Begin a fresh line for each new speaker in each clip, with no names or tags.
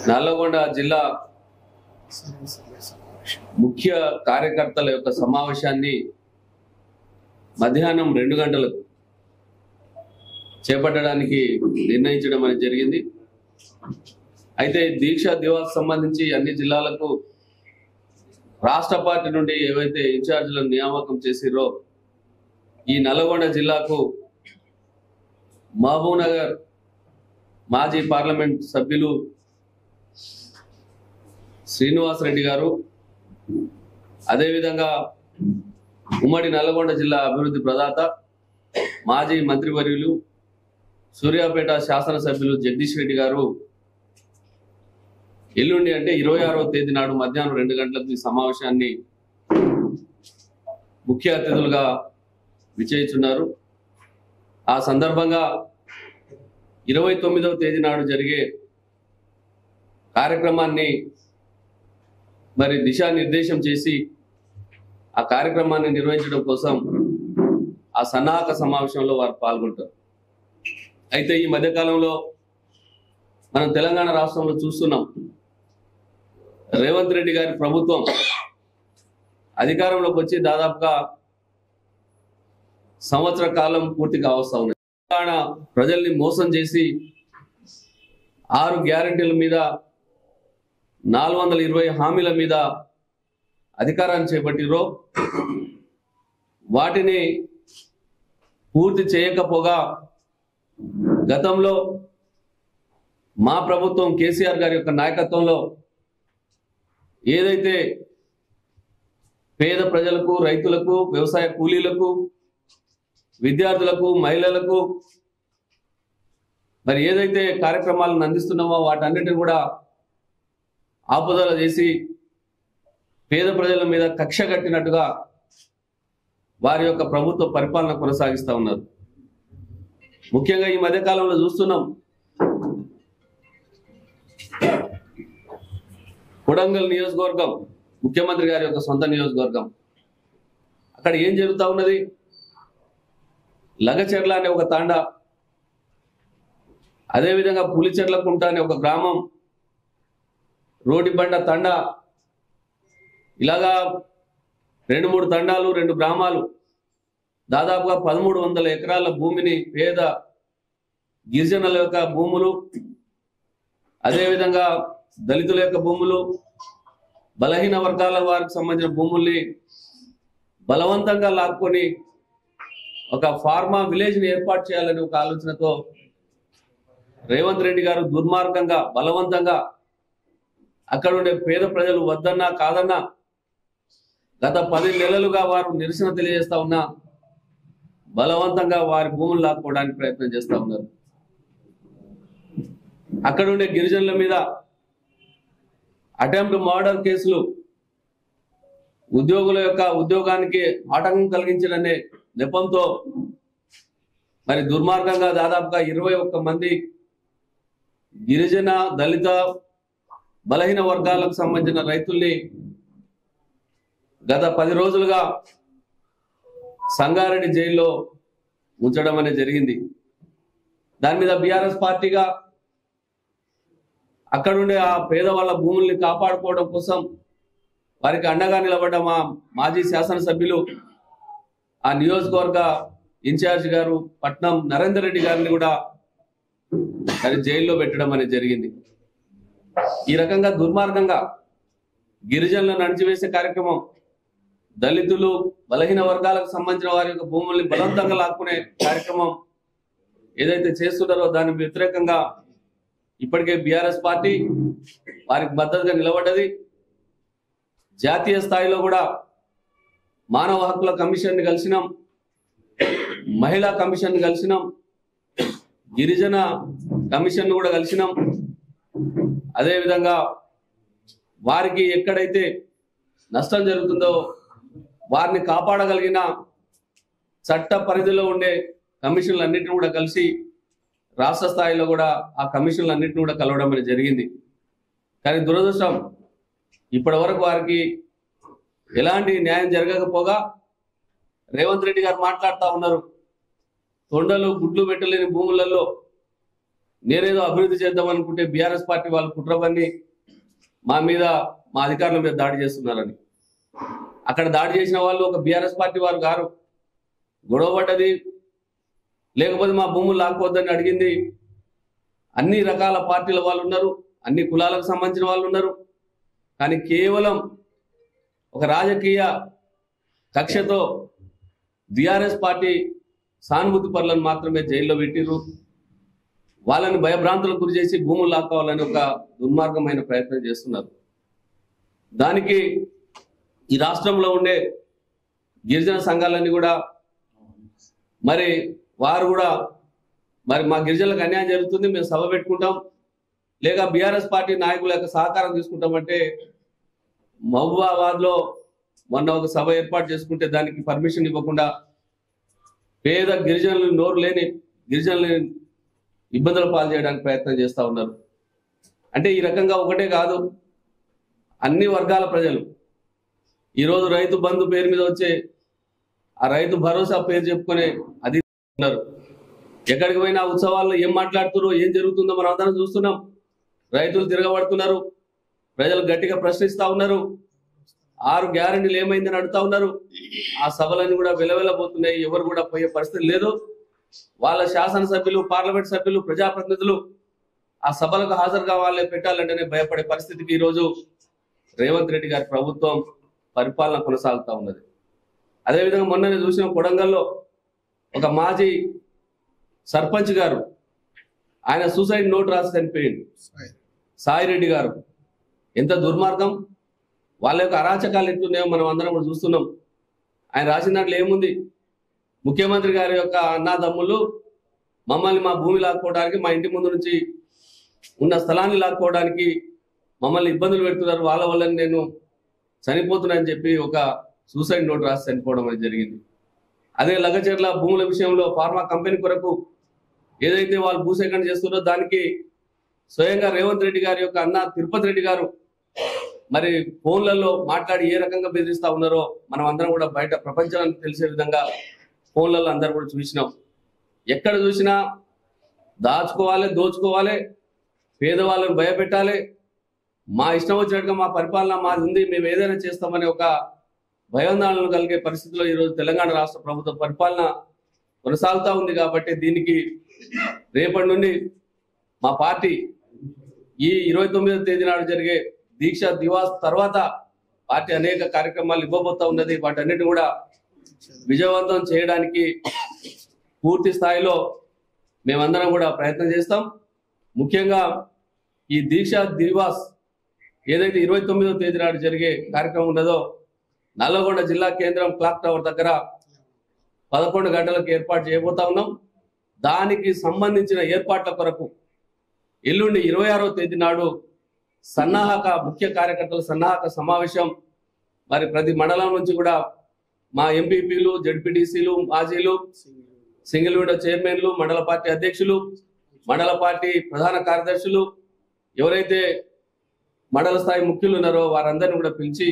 నల్లగొండ జిల్లా ముఖ్య కార్యకర్తల యొక్క సమావేశాన్ని మధ్యాహ్నం 2 గంటలకు చేపట్టడానికి నిర్ణయించడం అనేది జరిగింది. అయితే దీక్ష దివాస్ సంబంధించి అన్ని జిల్లాలకు రాష్ట్ర పార్టీ నుండి ఏవైతే ఇన్ఛార్జీలను నియామకం చేసిరో ఈ నల్లగొండ జిల్లాకు మహబూబ్ నగర్ మాజీ పార్లమెంట్ సభ్యులు శ్రీనివాస్ రెడ్డి గారు, అదేవిధంగా ఉమ్మడి నల్లగొండ జిల్లా అభివృద్ధి ప్రదాత మాజీ మంత్రివర్యులు సూర్యాపేట శాసనసభ్యులు జగదీష్ రెడ్డి గారు ఎల్లుండి అంటే 26వ తేదీ నాడు మధ్యాహ్నం 2 గంటలకు ఈ సమావేశాన్ని ముఖ్య అతిథులుగా విచ్చేస్తున్నారు. ఆ సందర్భంగా 29వ తేదీ నాడు జరిగే కార్యక్రమాన్ని మరి దిశానిర్దేశం చేసి ఆ కార్యక్రమాన్ని నిర్వహించడం కోసం ఆ సన్నాహక సమావేశంలో వారు పాల్గొంటారు. అయితే ఈ మధ్యకాలంలో మనం తెలంగాణ రాష్ట్రంలో చూస్తున్నాం, రేవంత్ రెడ్డి గారి ప్రభుత్వం అధికారంలోకి వచ్చి దాదాపుగా సంవత్సర కాలం పూర్తి కావస్తా ఉన్నది. తెలంగాణ ప్రజల్ని మోసం చేసి 6 గ్యారెంటీల మీద 420 హామీల మీద అధికారాన్ని చేపట్టిరో వాటిని పూర్తి చేయకపోగా గతంలో మా ప్రభుత్వం కేసీఆర్ గారి యొక్క నాయకత్వంలో ఏదైతే పేద ప్రజలకు, రైతులకు, వ్యవసాయ కూలీలకు, విద్యార్థులకు, మహిళలకు మరి ఏదైతే కార్యక్రమాలను అందిస్తున్నామో వాటన్నిటిని కూడా ఆపుదల చేసి పేద ప్రజల మీద కక్ష కట్టినట్టుగా వారి యొక్క ప్రభుత్వ పరిపాలన కొనసాగిస్తూ ఉన్నారు. ముఖ్యంగా ఈ మధ్యకాలంలో చూస్తున్నాం, కొడంగల్ నియోజకవర్గం ముఖ్యమంత్రి గారి యొక్క సొంత నియోజకవర్గం, అక్కడ ఏం జరుగుతూ ఉన్నది? లగచెర్ల అనే ఒక తాండా, అదేవిధంగా పులిచెర్లకుంట అనే ఒక గ్రామం, రోడ్డిబండ తండా, ఇలాగా 2-3 తండాలు, 2 గ్రామాలు, దాదాపుగా 1300 ఎకరాల భూమిని పేద గిరిజనుల యొక్క భూములు, అదేవిధంగా దళితుల యొక్క భూములు, బలహీన వర్గాల వారికి సంబంధించిన భూముల్ని బలవంతంగా లాక్కొని ఒక ఫార్మా విలేజ్ని ఏర్పాటు చేయాలని ఒక ఆలోచనతో రేవంత్ రెడ్డి గారు దుర్మార్గంగా బలవంతంగా అక్కడ ఉండే పేద ప్రజలు వద్దన్నా కాదన్నా గత 10 నెలలుగా వారు నిరసన తెలియజేస్తా ఉన్నా బలవంతంగా వారి భూములు లాక్కోవడానికి ప్రయత్నం చేస్తా ఉన్నారు. అక్కడ ఉండే గిరిజనుల మీద అటెంప్ట్ మర్డర్ కేసులు, ఉద్యోగుల యొక్క ఉద్యోగానికి ఆటంకం కలిగించాలనే నెపంతో మరి దుర్మార్గంగా దాదాపుగా 21 మంది గిరిజన, దళిత, బలహీన వర్గాలకు సంబంధించిన రైతుల్ని గత 10 రోజులుగా సంగారెడ్డి జైల్లో ఉంచడం అనేది జరిగింది. దాని మీద బీఆర్ఎస్ పార్టీగా అక్కడుండే ఆ పేదవాళ్ళ భూముల్ని కాపాడుకోవడం కోసం వారికి అండగా నిలబడ్డ మా మాజీ శాసనసభ్యులు, ఆ నియోజకవర్గ ఇన్ఛార్జ్ గారు పట్నం నరేందర్ రెడ్డి గారిని కూడా మరి జైల్లో పెట్టడం అనేది జరిగింది. ఈ రకంగా దుర్మార్గంగా గిరిజనులను అణచివేసే కార్యక్రమం, దళితులు, బలహీన వర్గాలకు సంబంధించిన వారి యొక్క భూముల్ని బలవంతంగా లాక్కునే కార్యక్రమం ఏదైతే చేస్తున్నారో దానికి వ్యతిరేకంగా ఇప్పటికే బీఆర్ఎస్ పార్టీ వారికి మద్దతుగా నిలబడ్డది. జాతీయ స్థాయిలో కూడా మానవ హక్కుల కమిషన్ ని కలిసినాం, మహిళా కమిషన్ ని కలిసినాం, గిరిజన కమిషన్ కూడా కలిసినాం. అదేవిధంగా వారికి ఎక్కడైతే నష్టం జరుగుతుందో వారిని కాపాడగలిగిన చట్ట పరిధిలో ఉండే కమిషన్లన్నింటినీ కూడా కలిసి రాష్ట్ర స్థాయిలో కూడా ఆ కమిషన్లన్నింటినీ కూడా కలవడం అనేది జరిగింది. కానీ దురదృష్టం ఇప్పటి వరకు వారికి ఎలాంటి న్యాయం జరగకపోగా రేవంత్ రెడ్డి గారు మాట్లాడుతూ ఉన్నారు, తొండలు గుడ్లు పెట్టలేని భూములలో నేనేదో అభివృద్ధి చేద్దాం అనుకుంటే బీఆర్ఎస్ పార్టీ వాళ్ళు కుట్రబన్ని మా మీద మా అధికారుల మీద దాడి చేస్తున్నారని. అక్కడ దాడి చేసిన వాళ్ళు ఒక బీఆర్ఎస్ పార్టీ వారు గారు. గొడవ పడ్డది, లేకపోతే మా భూములు లాక్కోవద్దని అడిగింది అన్ని రకాల పార్టీల వాళ్ళు ఉన్నారు, అన్ని కులాలకు సంబంధించిన వాళ్ళు ఉన్నారు. కానీ కేవలం ఒక రాజకీయ కక్షతో బీఆర్ఎస్ పార్టీ సానుభూతి పరులను మాత్రమే జైల్లో పెట్టిర్రు. వాళ్ళని భయభ్రాంతులకు గురి చేసి భూములు లాక్కోవాలని ఒక దుర్మార్గమైన ప్రయత్నం చేస్తున్నారు. దానికి ఈ రాష్ట్రంలో ఉండే గిరిజన సంఘాలన్నీ కూడా మరి వారు కూడా మరి మా గిరిజనులకు అన్యాయం జరుగుతుంది, మేము సభ పెట్టుకుంటాం, లేక బీఆర్ఎస్ పార్టీ నాయకుల యొక్క సహకారం తీసుకుంటామంటే మహబూబాబాద్లో మొన్న ఒక సభ ఏర్పాటు చేసుకుంటే దానికి పర్మిషన్ ఇవ్వకుండా పేద గిరిజనులు, నోరు లేని గిరిజనులని ఇబ్బందులు పాలు చేయడానికి ప్రయత్నం చేస్తూ ఉన్నారు. అంటే ఈ రకంగా ఒకటే కాదు, అన్ని వర్గాల ప్రజలు ఈరోజు రైతు బంధు పేరు మీద వచ్చే ఆ రైతు భరోసా పేరు చెప్పుకునే అది ఉన్నారు. ఎక్కడికి పోయినా ఉత్సవాల్లో ఏం మాట్లాడుతున్నారో ఏం జరుగుతుందో మనం అందరం చూస్తున్నాం. రైతులు తిరగబడుతున్నారు, ప్రజలు గట్టిగా ప్రశ్నిస్తూ ఉన్నారు, 6 గ్యారెంటీలు ఏమైందని అడుగుతా ఉన్నారు. ఆ సభలన్నీ కూడా వెలవెలబోతున్నాయి, ఎవరు కూడా పోయే పరిస్థితి లేదు. వాళ్ళ శాసనసభ్యులు, పార్లమెంట్ సభ్యులు, ప్రజాప్రతినిధులు ఆ సభలకు హాజరు కావాలే పెట్టాలంటేనే భయపడే పరిస్థితికి ఈరోజు రేవంత్ రెడ్డి గారి ప్రభుత్వం పరిపాలన కొనసాగుతూ ఉన్నది. అదేవిధంగా మొన్ననే చూసిన కొడంగల్లో ఒక మాజీ సర్పంచ్ గారు ఆయన సూసైడ్ నోట్ రాసి చనిపోయింది. సాయిరెడ్డి గారు. ఎంత దుర్మార్గం! వాళ్ళ యొక్క అరాచకాలు ఎట్లున్నాయో మనం అందరం కూడా చూస్తున్నాం. ఆయన రాసిన దాంట్లో ఏముంది? ముఖ్యమంత్రి గారి యొక్క అన్నాదమ్ములు మమ్మల్ని మా భూమి లాక్కోవడానికి, మా ఇంటి ముందు నుంచి ఉన్న స్థలాన్ని లాక్కోవడానికి మమ్మల్ని ఇబ్బందులు పెడుతున్నారు, వాళ్ళ వల్ల నేను చనిపోతున్నానని చెప్పి ఒక సూసైడ్ నోట్ రాసి చనిపోవడం అనేది జరిగింది. అదే లగచర్ల భూముల విషయంలో ఫార్మా కంపెనీ కొరకు ఏదైతే వాళ్ళు భూసేకరణ చేస్తున్నారో దానికి స్వయంగా రేవంత్ రెడ్డి గారి యొక్క అన్న తిరుపతి రెడ్డి గారు మరి ఫోన్లలో మాట్లాడి ఏ రకంగా బెదిరిస్తా ఉన్నారో మనం అందరం కూడా బయట ప్రపంచానికి తెలిసే విధంగా ఫోన్లలో అందరూ కూడా చూసినాం. ఎక్కడ చూసినా దాచుకోవాలి, దోచుకోవాలి, పేదవాళ్ళని భయపెట్టాలి, మా ఇష్టం వచ్చినట్టుగా మా పరిపాలన మాది ఉంది, మేము ఏదైనా చేస్తామని ఒక భయాందోళనలు కలిగే పరిస్థితిలో ఈరోజు తెలంగాణ రాష్ట్ర ప్రభుత్వ పరిపాలన కొనసాగుతూ ఉంది. కాబట్టి దీనికి రేపటి నుండి మా పార్టీ ఈ 29వ తేదీ నాడు జరిగే దీక్ష దివాస్ తర్వాత పార్టీ అనేక కార్యక్రమాలు ఇవ్వబోతా ఉన్నది. వాటన్నిటి కూడా విజయవంతం చేయడానికి పూర్తి స్థాయిలో మేమందరం కూడా ప్రయత్నం చేస్తాం. ముఖ్యంగా ఈ దీక్ష దివాస్ ఏదైతే 29వ తేదీ నాడు జరిగే కార్యక్రమం ఉన్నదో నల్లగొండ జిల్లా కేంద్రం క్లాక్ టవర్ దగ్గర 11 గంటలకు ఏర్పాటు చేయబోతా ఉన్నాం. దానికి సంబంధించిన ఏర్పాట్ల కొరకు ఎల్లుండి 26వ తేదీ నాడు సన్నాహక ముఖ్య కార్యకర్తల సన్నాహక సమావేశం మరి ప్రతి మండలం నుంచి కూడా మా ఎంపీపీలు, జడ్పీటీసీలు, మాజీలు, సింగిల్ విండో చైర్మన్లు, మండల పార్టీ అధ్యక్షులు, మండల పార్టీ ప్రధాన కార్యదర్శులు, ఎవరైతే మండల స్థాయి ముఖ్యులు ఉన్నారో వారందరినీ కూడా పిలిచి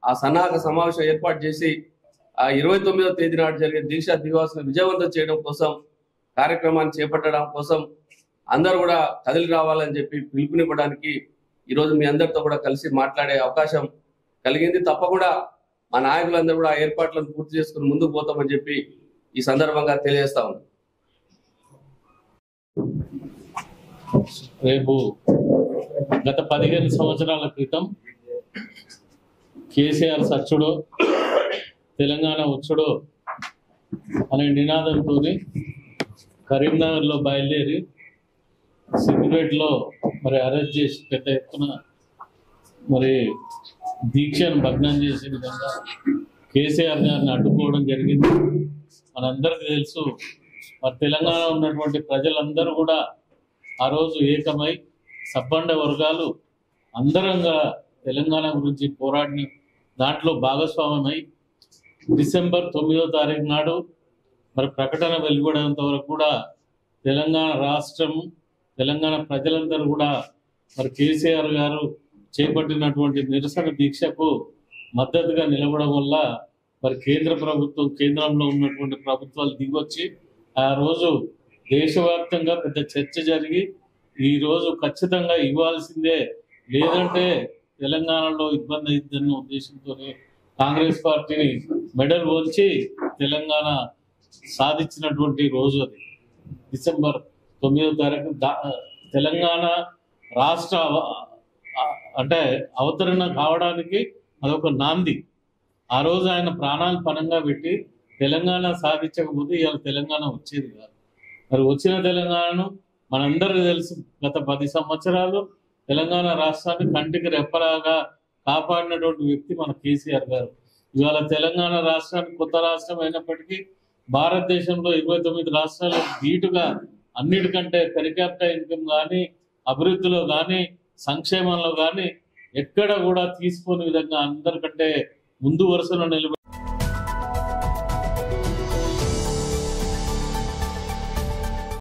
ఆ సన్నాహక సమావేశం ఏర్పాటు చేసి ఆ 29వ తేదీ నాడు జరిగే దీక్షా దివాస్ను విజయవంతం చేయడం కోసం, కార్యక్రమాన్ని చేపట్టడం కోసం అందరూ కూడా కదిలి రావాలని చెప్పి పిలుపునివ్వడానికి ఈరోజు మీ అందరితో కూడా కలిసి మాట్లాడే అవకాశం కలిగింది. తప్పకుండా మా నాయకులందరూ కూడా ఆ ఏర్పాట్లను పూర్తి చేసుకుని ముందుకు పోతామని చెప్పి ఈ సందర్భంగా తెలియజేస్తా ఉన్నాం.
రేపు గత 15 సంవత్సరాల క్రితం కేసీఆర్ సచ్చుడో తెలంగాణ వచ్చుడో అనే నినాదంతో కరీంనగర్లో బయలుదేరి సిద్దిపేటలో మరి అరెస్ట్ చేసి పెద్ద ఎత్తున మరి దీక్షను భగ్నం చేసే విధంగా కేసీఆర్ గారిని అడ్డుకోవడం జరిగింది. మనందరికీ తెలుసు. మరి తెలంగాణ ఉన్నటువంటి ప్రజలందరూ కూడా ఆ రోజు ఏకమై సబ్బండ వర్గాలు అందరంగా తెలంగాణ గురించి పోరాడిన దాంట్లో భాగస్వామ్యమై డిసెంబర్ 9వ తారీఖు నాడు మరి ప్రకటన వెలువడేంత వరకు కూడా తెలంగాణ రాష్ట్రం, తెలంగాణ ప్రజలందరూ కూడా మరి కేసీఆర్ గారు చేపట్టినటువంటి నిరసన దీక్షకు మద్దతుగా నిలవడం వల్ల మరి కేంద్ర ప్రభుత్వం, కేంద్రంలో ఉన్నటువంటి ప్రభుత్వాలు దిగొచ్చి ఆ రోజు దేశవ్యాప్తంగా పెద్ద చర్చ జరిగి ఈ రోజు ఖచ్చితంగా ఇవ్వాల్సిందే, లేదంటే తెలంగాణలో ఇబ్బంది అవుతుందన్న ఉద్దేశంతో కాంగ్రెస్ పార్టీని మెడల్ వంచి తెలంగాణ సాధించినటువంటి రోజు అది. డిసెంబర్ 9వ తారీఖు తెలంగాణ రాష్ట్ర అంటే అవతరణ కావడానికి అదొక నాంది. ఆ రోజు ఆయన ప్రాణాలు పణంగా పెట్టి తెలంగాణ సాధించకపోతే ఇవాళ తెలంగాణ వచ్చేది కాదు. మరి వచ్చిన తెలంగాణను మనందరికీ తెలుసు, గత 10 సంవత్సరాలు తెలంగాణ రాష్ట్రాన్ని కంటికి రెప్పలాగా కాపాడినటువంటి వ్యక్తి మన కేసీఆర్ గారు. ఇవాళ తెలంగాణ రాష్ట్రానికి కొత్త రాష్ట్రం అయినప్పటికీ భారతదేశంలో 29 రాష్ట్రాలు ధీటుగా అన్నిటికంటే పెర్ క్యాపిటల్ ఇన్కమ్ కానీ, అభివృద్ధిలో కానీ, సంక్షేమంలో కానీ ఎక్కడ కూడా తీసుకోని విధంగా అందరికంటే ముందు వరుసలో నిలబెట్టి